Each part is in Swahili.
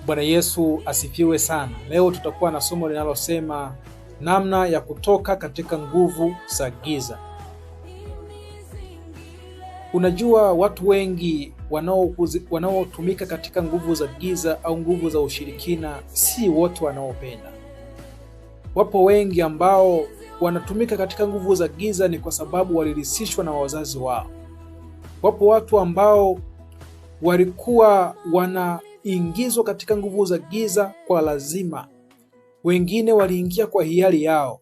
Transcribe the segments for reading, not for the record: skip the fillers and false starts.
Bwana Yesu asifiwe sana. Leo tutakuwa na somo linalosema namna ya kutoka katika nguvu za giza. Unajua, watu wengi wanaotumika katika nguvu za giza au nguvu za ushirikina si wote wanaopenda. Wapo wengi ambao wanatumika katika nguvu za giza ni kwa sababu walirisishwa na wazazi wao. Wapo watu ambao walikuwa wanaingizwa katika nguvu za giza kwa lazima. Wengine waliingia kwa hiari yao,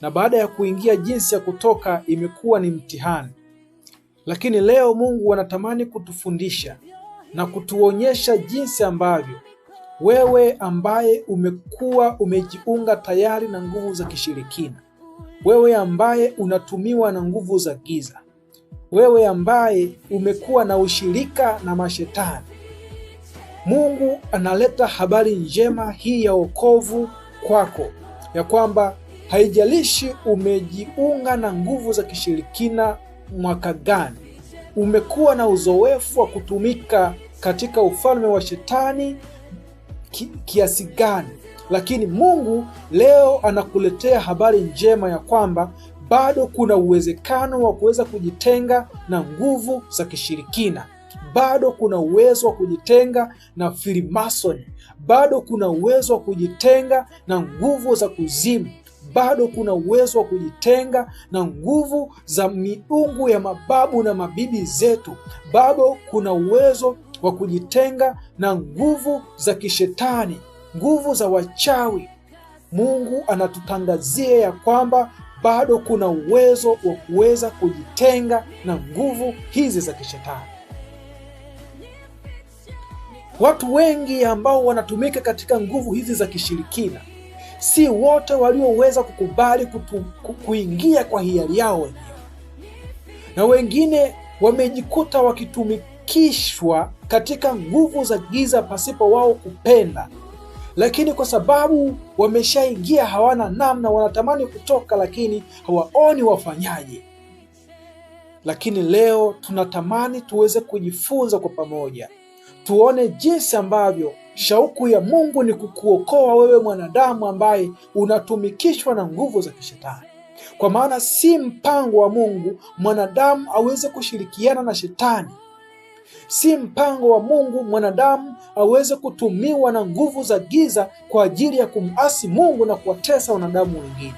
na baada ya kuingia, jinsi ya kutoka imekuwa ni mtihani. Lakini leo Mungu anatamani kutufundisha na kutuonyesha jinsi ambavyo wewe ambaye umekuwa umejiunga tayari na nguvu za kishirikina, wewe ambaye unatumiwa na nguvu za giza, wewe ambaye umekuwa na ushirika na mashetani, Mungu analeta habari njema hii ya wokovu kwako, ya kwamba haijalishi umejiunga na nguvu za kishirikina mwaka gani, umekuwa na uzoefu wa kutumika katika ufalme wa shetani kiasi gani, lakini Mungu leo anakuletea habari njema ya kwamba bado kuna uwezekano wa kuweza kujitenga na nguvu za kishirikina. Bado kuna uwezo wa kujitenga na Freemason. Bado kuna uwezo wa kujitenga na nguvu za kuzimu. Bado kuna uwezo wa kujitenga na nguvu za miungu ya mababu na mabibi zetu. Bado kuna uwezo wa kujitenga na nguvu za kishetani, nguvu za wachawi. Mungu anatutangazia ya kwamba bado kuna uwezo wa kuweza kujitenga na nguvu hizi za kishetani. Watu wengi ambao wanatumika katika nguvu hizi za kishirikina, si wote walioweza kukubali kuingia kwa hiari yao wenyewe, na wengine wamejikuta wakitumikishwa katika nguvu za giza pasipo wao kupenda. Lakini kwa sababu wameshaingia, hawana namna, wanatamani kutoka lakini hawaoni wafanyaje. Lakini leo tunatamani tuweze kujifunza kwa pamoja, tuone jinsi ambavyo shauku ya Mungu ni kukuokoa wewe mwanadamu ambaye unatumikishwa na nguvu za kishetani. Kwa maana si mpango wa Mungu mwanadamu aweze kushirikiana na shetani. Si mpango wa Mungu mwanadamu aweze kutumiwa na nguvu za giza kwa ajili ya kumasi Mungu na kuwatesa wanadamu wengine.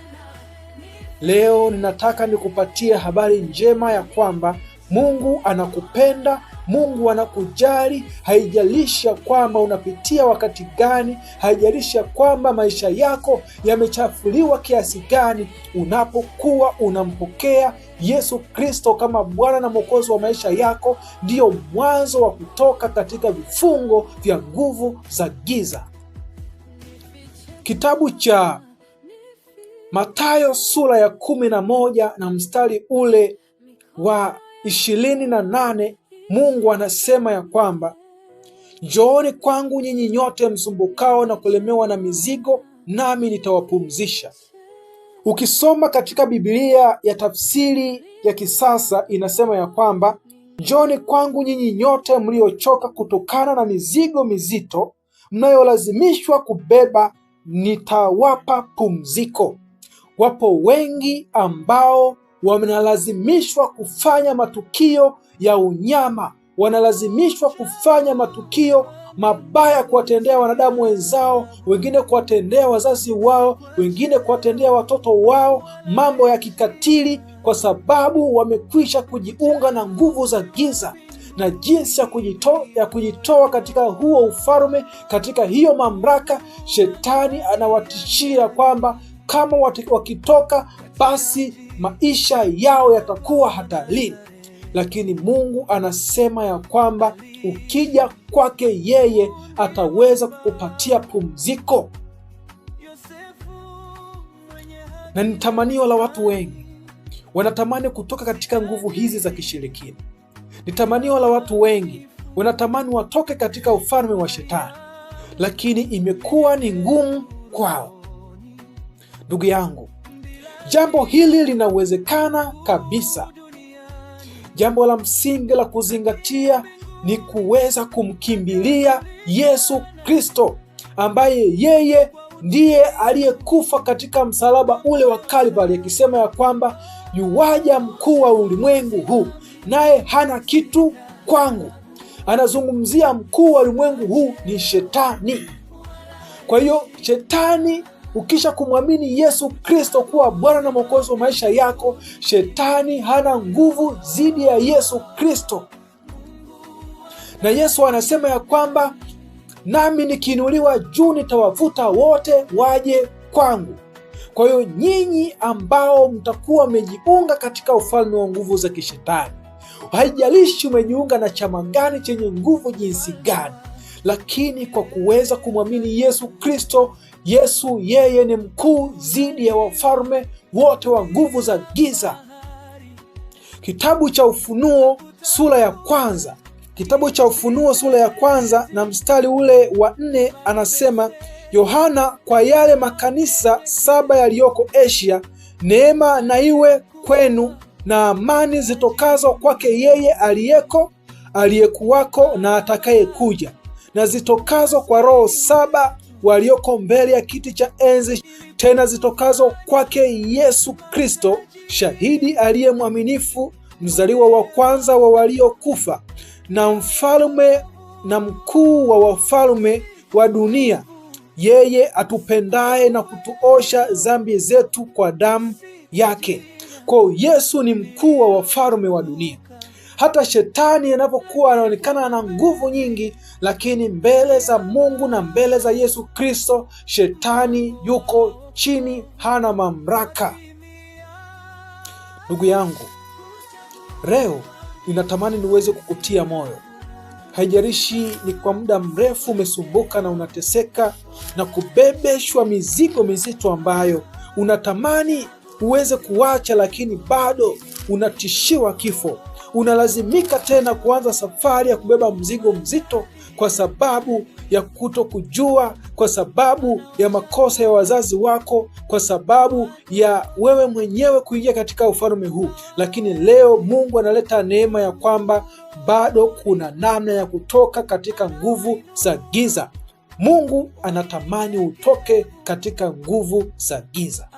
Leo ninataka nikupatie habari njema ya kwamba Mungu anakupenda, Mungu anakujali. Haijalishi ya kwamba unapitia wakati gani, haijalishi ya kwamba maisha yako yamechafuliwa kiasi gani, unapokuwa unampokea Yesu Kristo kama Bwana na Mwokozi wa maisha yako, ndiyo mwanzo wa kutoka katika vifungo vya nguvu za giza. Kitabu cha Mathayo sura ya 11 na mstari ule wa 28, Mungu anasema ya kwamba njooni kwangu nyinyi nyote msumbukao na kulemewa na mizigo, nami nitawapumzisha. Ukisoma katika Biblia ya tafsiri ya kisasa inasema ya kwamba njooni kwangu nyinyi nyote mliochoka kutokana na mizigo mizito mnayolazimishwa kubeba, nitawapa pumziko. Wapo wengi ambao wanalazimishwa kufanya matukio ya unyama, wanalazimishwa kufanya matukio mabaya, kuwatendea wanadamu wenzao, wengine kuwatendea wazazi wao, wengine kuwatendea watoto wao, mambo ya kikatili, kwa sababu wamekwisha kujiunga na nguvu za giza. Na jinsi ya kujitoa katika huo ufalme, katika hiyo mamlaka, shetani anawatishia kwamba kama wakitoka, basi maisha yao yatakuwa hatarini. Lakini Mungu anasema ya kwamba ukija kwake yeye ataweza kukupatia pumziko. Na ni tamanio la watu wengi, wanatamani kutoka katika nguvu hizi za kishirikina. Ni tamanio la watu wengi, wanatamani watoke katika ufalme wa shetani, lakini imekuwa ni ngumu kwao. Ndugu yangu, jambo hili linawezekana kabisa. Jambo la msingi la kuzingatia ni kuweza kumkimbilia Yesu Kristo, ambaye yeye ndiye aliyekufa katika msalaba ule wa Kalvari, akisema ya kwamba yuwaja mkuu wa ulimwengu huu, naye hana kitu kwangu. Anazungumzia mkuu wa ulimwengu huu ni Shetani. Kwa hiyo Shetani, ukisha kumwamini Yesu Kristo kuwa Bwana na Mwokozi wa maisha yako, Shetani hana nguvu dhidi ya Yesu Kristo. Na Yesu anasema ya kwamba nami nikiinuliwa juu nitawavuta wote waje kwangu. Kwa hiyo nyinyi ambao mtakuwa mmejiunga katika ufalme wa nguvu za kishetani, haijalishi umejiunga na chama gani chenye nguvu jinsi gani, lakini kwa kuweza kumwamini Yesu Kristo, Yesu yeye ni mkuu dhidi ya wafalme wote wa nguvu za giza. Kitabu cha Ufunuo sura ya kwanza, na mstari ule wa 4 anasema, Yohana, kwa yale makanisa 7 yaliyoko Asia, neema na iwe kwenu na amani zitokazo kwake yeye aliyeko, aliyekuwako na atakayekuja, na zitokazo kwa roho 7 walioko mbele ya kiti cha enzi, tena zitokazo kwake Yesu Kristo, shahidi aliye mwaminifu, mzaliwa wa kwanza wa waliokufa, na mfalme na mkuu wa wafalme wa dunia, yeye atupendaye na kutuosha dhambi zetu kwa damu yake. Kwa Yesu ni mkuu wa wafalme wa dunia. Hata Shetani anapokuwa anaonekana ana nguvu nyingi, lakini mbele za Mungu na mbele za Yesu Kristo, Shetani yuko chini, hana mamlaka. Ndugu yangu, leo ninatamani niweze kukutia moyo. Haijalishi ni kwa muda mrefu umesumbuka na unateseka na kubebeshwa mizigo mizito ambayo unatamani uweze kuacha, lakini bado unatishiwa kifo. Unalazimika tena kuanza safari ya kubeba mzigo mzito kwa sababu ya kutokujua, kwa sababu ya makosa ya wazazi wako, kwa sababu ya wewe mwenyewe kuingia katika ufalme huu. Lakini leo Mungu analeta neema ya kwamba bado kuna namna ya kutoka katika nguvu za giza. Mungu anatamani utoke katika nguvu za giza.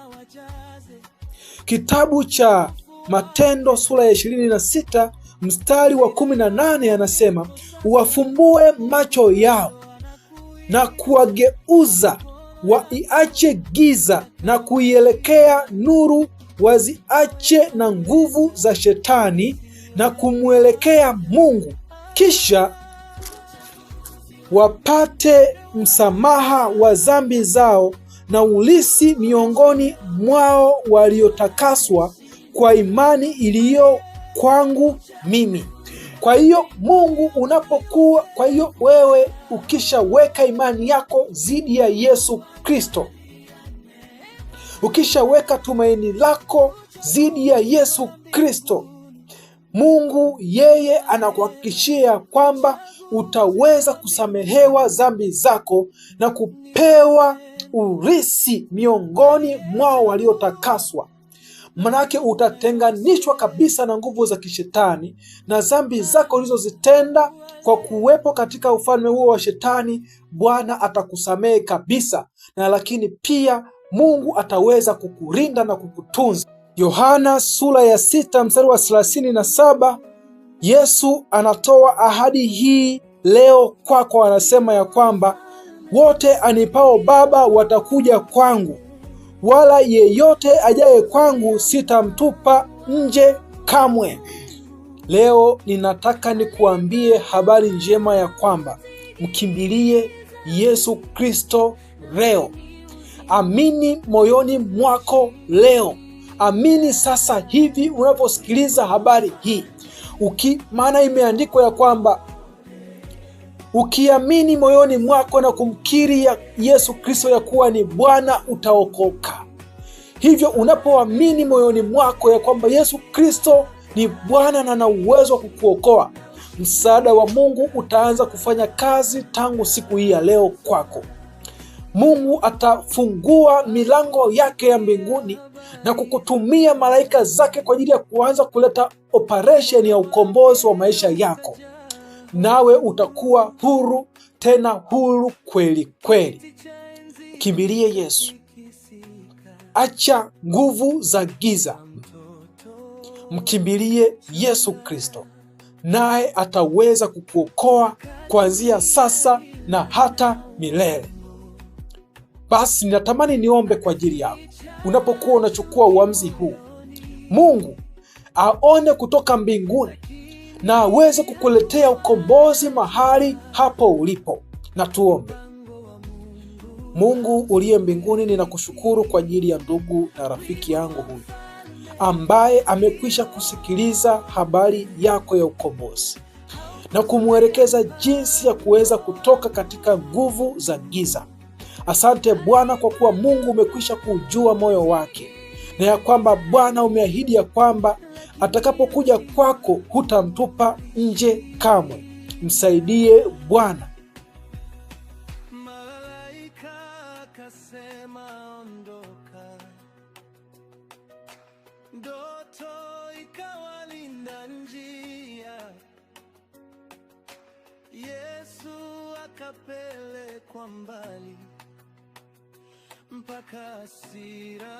Kitabu cha Matendo sura ya 26 mstari wa 18 anasema, uwafumbue macho yao na kuwageuza waiache giza na kuielekea nuru, waziache na nguvu za Shetani na kumwelekea Mungu, kisha wapate msamaha wa dhambi zao na ulisi miongoni mwao waliotakaswa kwa imani iliyo kwangu mimi. Kwa hiyo wewe ukishaweka imani yako dhidi ya Yesu Kristo, ukishaweka tumaini lako dhidi ya Yesu Kristo, Mungu yeye anakuhakikishia kwamba utaweza kusamehewa dhambi zako na kupewa urisi miongoni mwao waliotakaswa. Manake utatenganishwa kabisa na nguvu za kishetani, na dhambi zako ulizozitenda kwa kuwepo katika ufalme huo wa Shetani, Bwana atakusamehe kabisa. Na lakini pia Mungu ataweza kukulinda na kukutunza. Yohana sura ya 6 mstari wa 37, Yesu anatoa ahadi hii leo kwako. Anasema ya kwamba wote anipao Baba watakuja kwangu, wala yeyote ajaye kwangu sitamtupa nje kamwe. Leo ninataka nikuambie habari njema ya kwamba mkimbilie Yesu Kristo leo. Amini moyoni mwako leo. Amini sasa hivi unaposikiliza habari hii. Maana imeandikwa ya kwamba ukiamini moyoni mwako na kumkiri ya Yesu Kristo ya kuwa ni Bwana, utaokoka. Hivyo unapoamini moyoni mwako ya kwamba Yesu Kristo ni Bwana na ana uwezo wa kukuokoa, msaada wa Mungu utaanza kufanya kazi tangu siku hii ya leo kwako. Mungu atafungua milango yake ya mbinguni na kukutumia malaika zake kwa ajili ya kuanza kuleta operation ya ukombozi wa maisha yako. nawe utakuwa huru, tena huru kweli kweli. Kimbilie Yesu. Acha nguvu za giza, mkimbilie Yesu Kristo, naye ataweza kukuokoa kuanzia sasa na hata milele. Basi ninatamani niombe kwa ajili yako. Unapokuwa unachukua uamuzi huu, Mungu aone kutoka mbinguni na aweze kukuletea ukombozi mahali hapo ulipo. Na tuombe. Mungu uliye mbinguni, ninakushukuru kwa ajili ya ndugu na rafiki yangu huyu ambaye amekwisha kusikiliza habari yako ya ukombozi na kumwelekeza jinsi ya kuweza kutoka katika nguvu za giza. Asante Bwana, kwa kuwa Mungu umekwisha kujua moyo wake, na ya kwamba Bwana umeahidi ya kwamba atakapokuja kwako hutamtupa nje kamwe. Msaidie Bwana. Malaika akasema ondoka, ndoto ikawalinda njia, Yesu akapelekwa mbali mpaka hasira